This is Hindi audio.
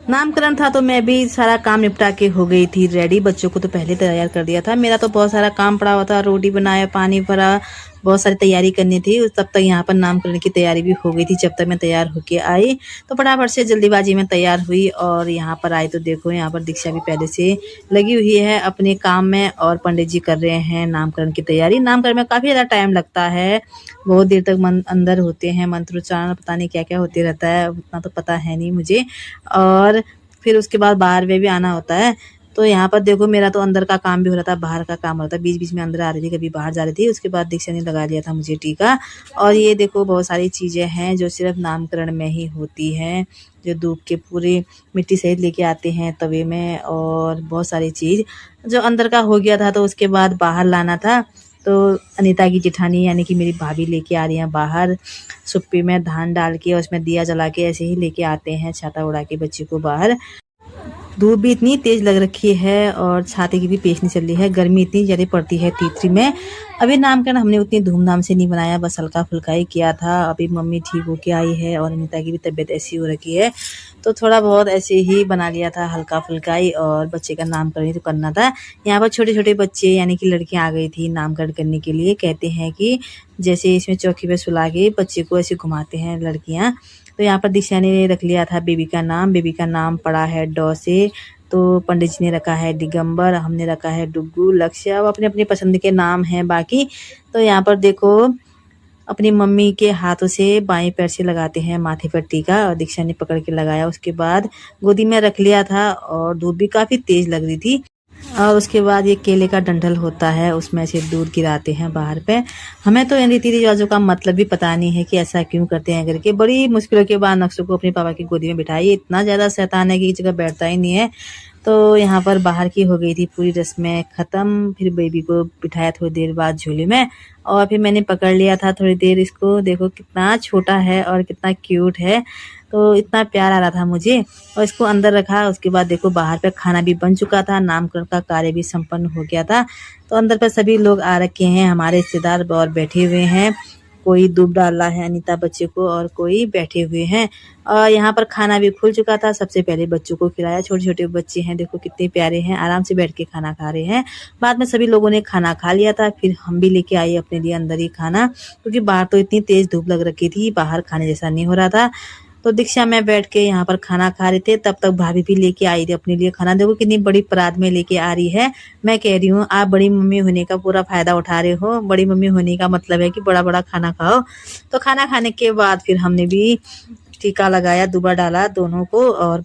नामकरण था तो मैं भी सारा काम निपटा के हो गई थी रेडी। बच्चों को तो पहले तैयार कर दिया था। मेरा तो बहुत सारा काम पड़ा हुआ था, रोटी बनाया, पानी भरा, बहुत सारी तैयारी करनी थी। तब तक यहाँ पर नामकरण की तैयारी भी हो गई थी। जब तक मैं तैयार होके आई तो फटाफट से जल्दीबाजी में तैयार हुई और यहाँ पर आई तो देखो यहाँ पर दीक्षा भी पहले से लगी हुई है अपने काम में और पंडित जी कर रहे हैं नामकरण की तैयारी। नामकरण में काफ़ी ज़्यादा टाइम लगता है, बहुत देर तक अंदर होते हैं, मंत्रोच्चारण पता नहीं क्या क्या होते रहता है, उतना तो पता है नहीं मुझे। और फिर उसके बाद बाहर में भी आना होता है। तो यहाँ पर देखो मेरा तो अंदर का काम भी हो रहा था, बाहर का काम हो रहा था, बीच बीच में अंदर आ रही थी, कभी बाहर जा रही थी। उसके बाद दीक्षा ने लगा लिया था मुझे टीका। और ये देखो बहुत सारी चीज़ें हैं जो सिर्फ नामकरण में ही होती हैं, जो धूप के पूरे मिट्टी सहित लेके आते हैं तवे में। और बहुत सारी चीज़ जो अंदर का हो गया था तो उसके बाद बाहर लाना था। तो अनीता की जेठानी यानी कि मेरी भाभी लेके आ रही हैं बाहर, सुप्पी में धान डाल के और उसमें दिया जला के ऐसे ही लेके आते हैं छाता उड़ा के बच्चे को बाहर। धूप भी इतनी तेज लग रखी है और छाते की भी पेश नहीं चल रही है, गर्मी इतनी ज़्यादा पड़ती है तीसरी में। अभी नामकरण हमने उतनी धूमधाम से नहीं बनाया, बस हल्का फुल्का ही किया था। अभी मम्मी ठीक होके आई है और अनीता की भी तबीयत ऐसी हो रखी है तो थोड़ा बहुत ऐसे ही बना लिया था हल्का फुल्का ही। और बच्चे का नामकरण ही तो करना था। यहाँ पर छोटे छोटे बच्चे यानी कि लड़कियाँ आ गई थी नामकरण करने के लिए। कहते हैं कि जैसे इसमें चौकी पे सुला के बच्चे को ऐसे घुमाते हैं लड़कियाँ। तो यहाँ पर दीक्षा ने रख लिया था बेबी का नाम। बेबी का नाम पड़ा है डॉ से। तो पंडित जी ने रखा है दिगंबर, हमने रखा है डुग्गू, लक्ष्य। अब अपने अपने पसंद के नाम हैं बाकी। तो यहाँ पर देखो अपनी मम्मी के हाथों से बाएं पैर से लगाते हैं माथे पर टीका और दीक्षा ने पकड़ के लगाया। उसके बाद गोदी में रख लिया था और धूप भी काफ़ी तेज़ लग रही थी। और उसके बाद ये केले का डंठल होता है, उसमें से दूध गिराते हैं बाहर पे। हमें तो इन रीति रिवाजों का मतलब भी पता नहीं है कि ऐसा क्यों करते हैं करके। बड़ी मुश्किलों के बाद नक्शों को अपने पापा की गोदी में बिठाई। इतना ज़्यादा शैतान है कि एक जगह बैठता ही नहीं है। तो यहाँ पर बाहर की हो गई थी पूरी रस्में ख़त्म। फिर बेबी को बिठाया थोड़ी देर बाद झूले में और फिर मैंने पकड़ लिया था थोड़ी देर इसको। देखो कितना छोटा है और कितना क्यूट है, तो इतना प्यार आ रहा था मुझे और इसको अंदर रखा। उसके बाद देखो बाहर पे खाना भी बन चुका था, नामकरण का कार्य भी संपन्न हो गया था। तो अंदर पर सभी लोग आ रखे हैं, हमारे रिश्तेदार और बैठे हुए हैं। कोई दूध डाल रहा है अनीता बच्चे को और कोई बैठे हुए हैं। और यहाँ पर खाना भी खुल चुका था। सबसे पहले बच्चों को खिलाया। छोटे छोटे बच्चे हैं, देखो कितने प्यारे हैं, आराम से बैठ के खाना खा रहे हैं। बाद में सभी लोगों ने खाना खा लिया था। फिर हम भी लेके आए अपने लिए अंदर ही खाना, क्योंकि बाहर तो इतनी तेज़ धूप लग रखी थी, बाहर खाने जैसा नहीं हो रहा था। तो दीक्षा में बैठ के यहाँ पर खाना खा रहे थे, तब तक भाभी भी लेके आई थी अपने लिए खाना। देखो कितनी बड़ी परात में लेके आ रही है। मैं कह रही हूँ आप बड़ी मम्मी होने का पूरा फ़ायदा उठा रहे हो। बड़ी मम्मी होने का मतलब है कि बड़ा बड़ा खाना खाओ। तो खाना खाने के बाद फिर हमने भी टीका लगाया, दूबा डाला दोनों को और